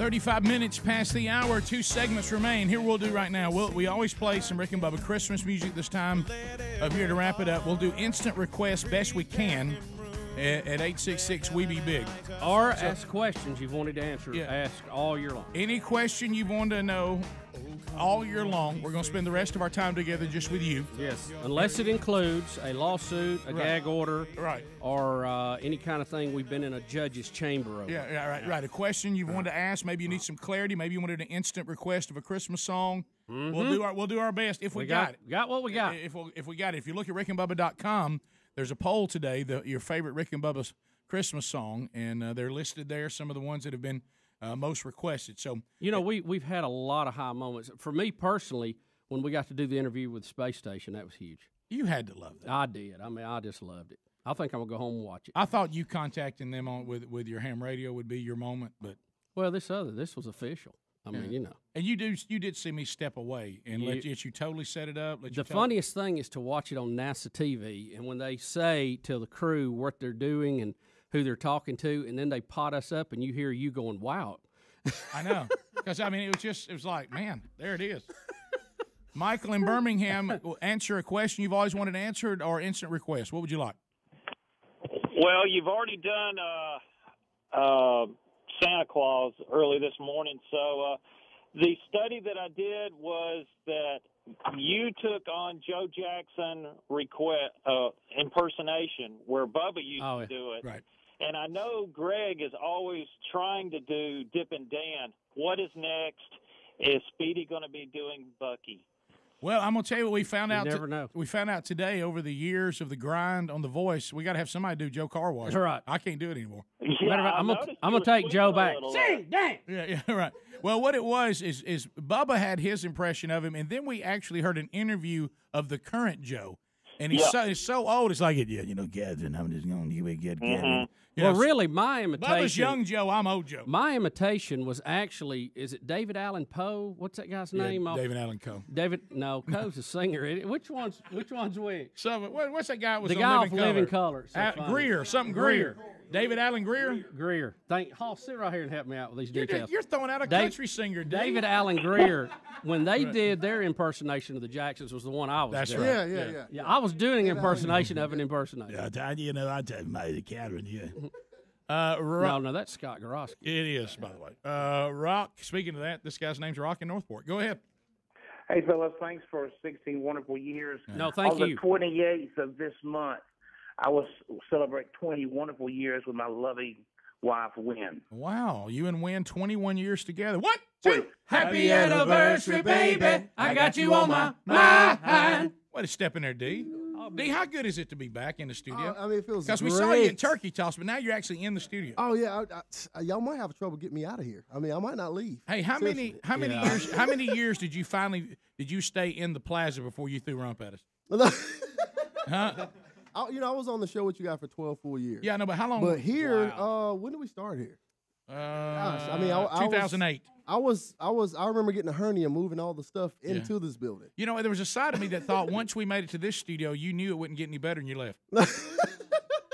35 minutes past the hour. 2 segments remain. Here we'll do right now. We always play some Rick and Bubba Christmas music this time of year to wrap it up. We'll do instant requests best we can at 866 We Be Big. Or ask questions you've wanted to answer. Yeah. Ask all year long. Any question you've wanted to know all year long. We're going to spend the rest of our time together just with you. Yes, unless it includes a lawsuit, a gag order, or any kind of thing we've been in a judge's chamber over. Right. A question you've wanted to ask. Maybe you need some clarity. Maybe you wanted an instant request of a Christmas song. Mm-hmm. We'll do our best if we got it. Got what we got. If we got it. If you look at rickandbubba.com, there's a poll today, your favorite Rick and Bubba's Christmas song, and they're listed there, some of the ones that have been most requested. So we've had a lot of high moments. For me personally, when we got to do the interview with the space station, that was huge. You had to love that. I did. I mean, I just loved it. I think I'm gonna go home and watch it. I thought you contacting them with your ham radio would be your moment, but this was official. I mean, And you did see me step away and let you totally set it up. The funniest thing is to watch it on NASA TV, and when they say to the crew what they're doing and who they're talking to, and then they pot us up, and you hear you going, "Wow." I know, because I mean, it was like, man, there it is. Michael in Birmingham will answer a question you've always wanted answered or instant request. What would you like? Well, you've already done Santa Claus early this morning, so the study that I did was that you took on Joe Jackson impersonation, where Bubba used to do it. Right. And I know Greg is always trying to do Dippin' Dan. What is next? Is Speedy going to be doing Bucky? Well, I'm going to tell you what we found out. Never know. We found out today over the years of the grind on The Voice, we got to have somebody do Joe Car Wash. Right. I can't do it anymore. Yeah, I'm gonna take Joe back. Sing, dang. Yeah, right. Well, what it was is Bubba had his impression of him, and then we actually heard an interview of the current Joe. And he's so old, it's like, Captain, I'm just going to get Captain. Really, my imitation. Bubba's young Joe, I'm old Joe. My imitation was actually, is it David Allan Poe? What's that guy's name? David Allan Coe. Coe's a singer. Which one's which? What's that guy? The guy off Living Color. Greer. David Allen Greer? Sit right here and help me out with these details. You're throwing out a country singer, David Allen Greer. When they did their impersonation of the Jacksons was the one I was doing. Right. Yeah, I was doing an impersonation of an impersonator. Yeah, I tell you, my Catherine, yeah. No, that's Scott Gorosky. It is, by the way. Rock, speaking of that, this guy's name's Rock in Northport. Go ahead. Hey, fellas, thanks for 16 wonderful years. No, thank you. On the 28th of this month, I will celebrate 20 wonderful years with my loving wife, Wynn. Wow, you and Wynn, 21 years together. What? Happy anniversary, baby. I got you on my mind. What a step in there, D. D, how good is it to be back in the studio? I mean, it feels great. Because we saw you at Turkey Toss, but now you're actually in the studio. Oh yeah, y'all might have trouble getting me out of here. I mean, I might not leave. Hey, how many years did you stay in the plaza before you threw rump at us? Huh? I was on the show with you guys for 12 full years. Yeah, no, but how long? But here, when did we start here? Gosh, I mean, 2008. I remember getting a hernia moving all the stuff into this building. There was a side of me that thought once we made it to this studio, you knew it wouldn't get any better and you left.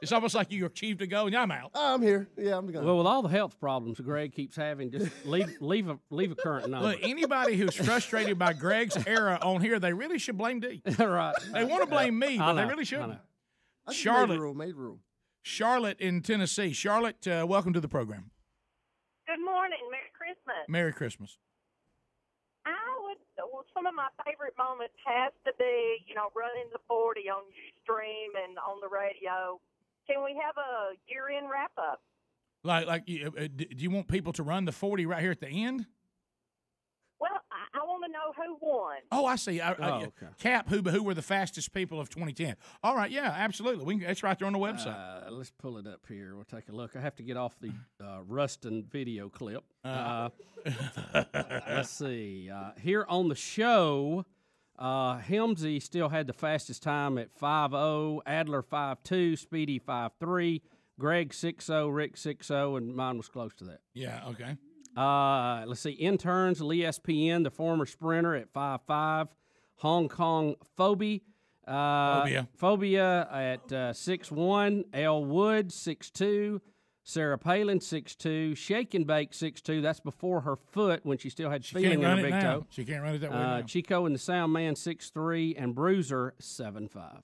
It's almost like you achieved a goal and I'm out. I'm here. Yeah, I'm gone. Well, with all the health problems Greg keeps having, just leave a current number. Look, anybody who's frustrated by Greg's era on here, they really should blame D. Right. They want to blame me, but they really shouldn't. Charlotte. Made room. Charlotte in Tennessee. Charlotte, welcome to the program. Good morning. Merry Christmas. Merry Christmas. Some of my favorite moments has to be, running the 40 on Stream and on the radio. Can we have a year-end wrap-up? Do you want people to run the 40 right here at the end? Well, I want to know who won. Oh, I see. Okay. Cap, who were the fastest people of 2010. All right, yeah, absolutely. It's right there on the website. Let's pull it up here. We'll take a look. I have to get off the Rustin video clip. Let's see. Here on the show, Helmsy still had the fastest time at 5:0, Adler 5:2, Speedy 5:3, Greg 6:0, Rick 6:0, and mine was close to that. Yeah, okay. Let's see. Interns, ESPN, the former sprinter at 5:5. Hong Kong Phobia at 6:1. L Wood 6:2. Sarah Palin, 6'2". Shake and Bake, 6'2". That's before her foot when she still had She feeling can't in run her it big now. toe. She can't run it that way now. Chico and the Sound Man, 6'3", and Bruiser, 7'5".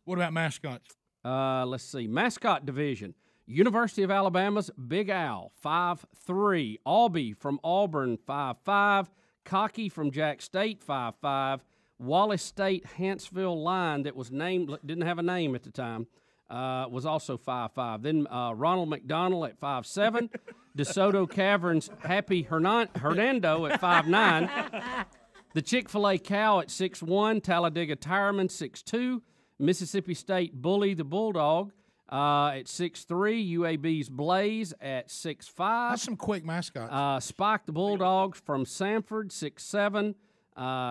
What about mascots? Let's see. Mascot division. University of Alabama's Big Al, 5'3". Albee from Auburn, 5'5". Cocky from Jack State, 5'5". Wallace State Huntsville line that was named, didn't have a name at the time, was also 5'5". Then Ronald McDonald at 5'7". DeSoto Caverns Happy Hernando at 5'9". The Chick-fil-A Cow at 6'1". Talladega Tireman, 6'2". Mississippi State Bully the Bulldog at 6'3". UAB's Blaze at 6'5". That's some quick mascots. Spike the Bulldog from Sanford, 6'7".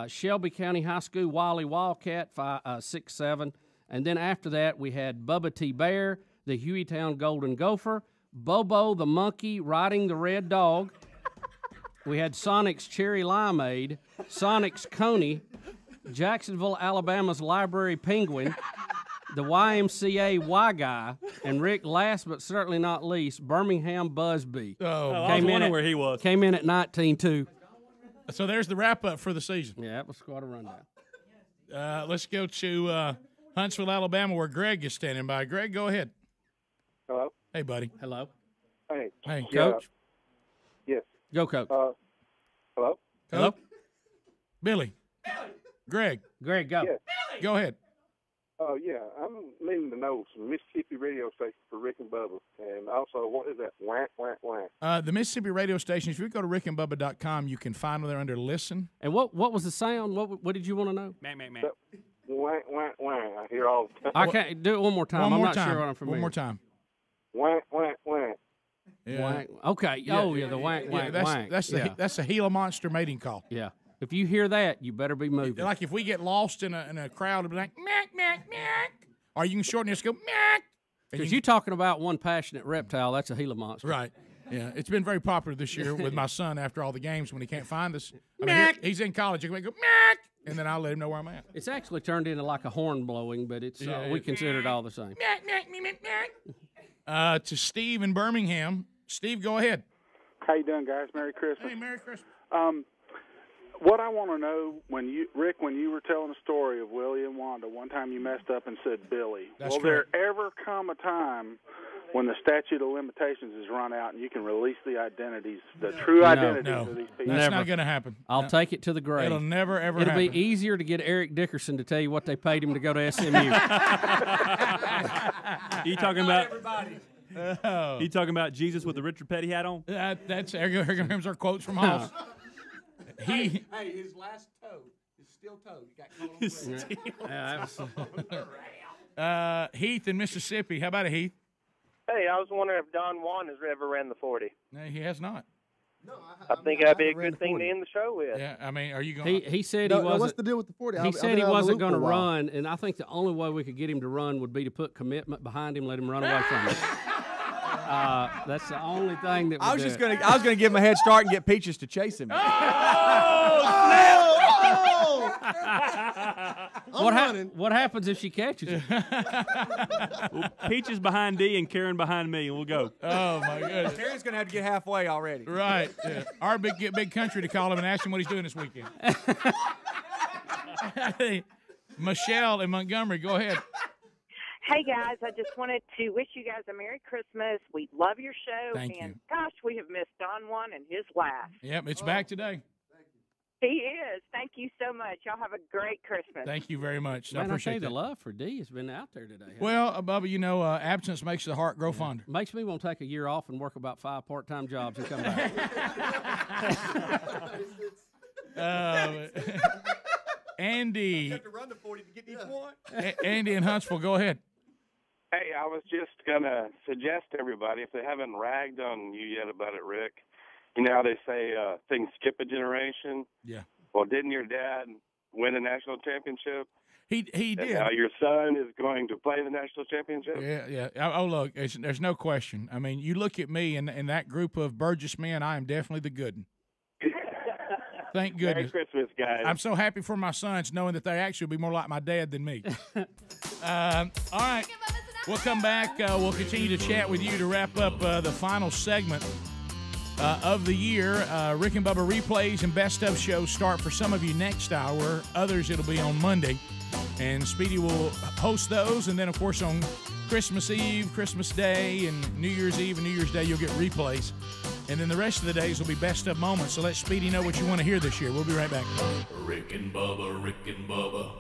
Shelby County High School Wiley Wildcat, 6'7". And then after that, we had Bubba T. Bear, the Hueytown Golden Gopher, Bobo the Monkey riding the Red Dog. We had Sonic's Cherry Limeade, Sonic's Coney, Jacksonville, Alabama's Library Penguin, the YMCA Y Guy, and Rick, last but certainly not least, Birmingham Busby. I was wondering where he was. Came in at 19-2. So there's the wrap-up for the season. Yeah, that was quite a rundown. Let's go to Huntsville, Alabama, where Greg is standing by. Greg, go ahead. Hello? Hey, buddy. Hello. Hey. Hey, Coach? Yes. Go, Coach. Hello? Hello? Billy. Greg. Greg, go. Yes. Go ahead. Yeah, I'm needing to know some Mississippi radio station for Rick and Bubba. And also, what is that? Whack, whack, whack. The Mississippi radio station, if you go to rickandbubba.com, you can find them there under Listen. And what was the sound? What did you want to know? Man. Whack, whack, whack. I hear all the time. I can't do it one more time. One I'm more not time. sure what I'm familiar. One more time. Whack, whack, whack. Yeah. Whack. Okay. The whack, whack, whack. That's the Gila monster mating call. Yeah. If you hear that, you better be moving. Like if we get lost in a crowd, it'll be like, meck, meck, meck. Or you can shorten this, go, meck. Because you're talking about one passionate reptile, that's a Gila monster. Right. Yeah, it's been very popular this year with my son after all the games when he can't find us. I mean, he's in college. You can go, meck, and then I'll let him know where I'm at. It's actually turned into like a horn blowing, but it's we consider it all the same. Meck, meck, meck, meck. To Steve in Birmingham. Steve, go ahead. How you doing, guys? Merry Christmas. Hey, Merry Christmas. What I want to know, Rick, when you were telling the story of Willie and Wanda, one time you messed up and said Billy. That's correct. There ever come a time when the statute of limitations is run out and you can release the identities, the true identities of these people? That's not going to happen. I'll take it to the grave. It'll never, ever happen. It'll be easier to get Eric Dickerson to tell you what they paid him to go to SMU. You talking about... You talking about Jesus with the Richard Petty hat on? That's here's our quotes from Hoss. Hey, his last toe is still toe. You got called on Heath in Mississippi. How about it, Heath? Hey, I was wondering if Don Juan has ever ran the 40. No, he has not. No, I think that'd be a good thing to end the show with. Yeah, I mean, are you going? He said he wasn't. What's the deal with the 40? He said he wasn't going to run, and I think the only way we could get him to run would be to put commitment behind him, let him run away from it. That's the only thing that. I was gonna give him a head start and get Peaches to chase him. What happens if she catches him? Well, Peaches behind D and Karen behind me, and we'll go. Oh my goodness! Karen's gonna have to get halfway already. Right. Yeah. Our big country to call him and ask him what he's doing this weekend. Hey, Michelle in Montgomery, go ahead. Hey, guys, I just wanted to wish you guys a Merry Christmas. We love your show. Thank and you. gosh, we have missed Don Juan and his laugh. Yep, it's back today. He is. Thank you so much. Y'all have a great Christmas. Thank you very much. Man, I appreciate tell you, that. the love for D has been out there today. Well, Bubba, you know, absence makes the heart grow fonder. Makes me want to take a year off and work about 5 part-time jobs and come back. Andy. You have to run the 40 to get each one. Andy in Huntsville, go ahead. Hey, I was just going to suggest to everybody, if they haven't ragged on you yet about it, Rick, you know how they say things skip a generation? Yeah. Well, didn't your dad win a national championship? He did. And now your son is going to play the national championship? Yeah. Oh, look, there's no question. I mean, you look at me and that group of Burgess men, I am definitely the good one. Thank goodness. Merry Christmas, guys. I'm so happy for my sons knowing that they actually will be more like my dad than me. All right. We'll come back. We'll continue to chat with you to wrap up the final segment of the year. Rick and Bubba replays and best of shows start for some of you next hour. Others, it'll be on Monday. And Speedy will host those. And then, of course, on Christmas Eve, Christmas Day, and New Year's Eve and New Year's Day, you'll get replays. And then the rest of the days will be best of moments. So let Speedy know what you want to hear this year. We'll be right back. Rick and Bubba, Rick and Bubba.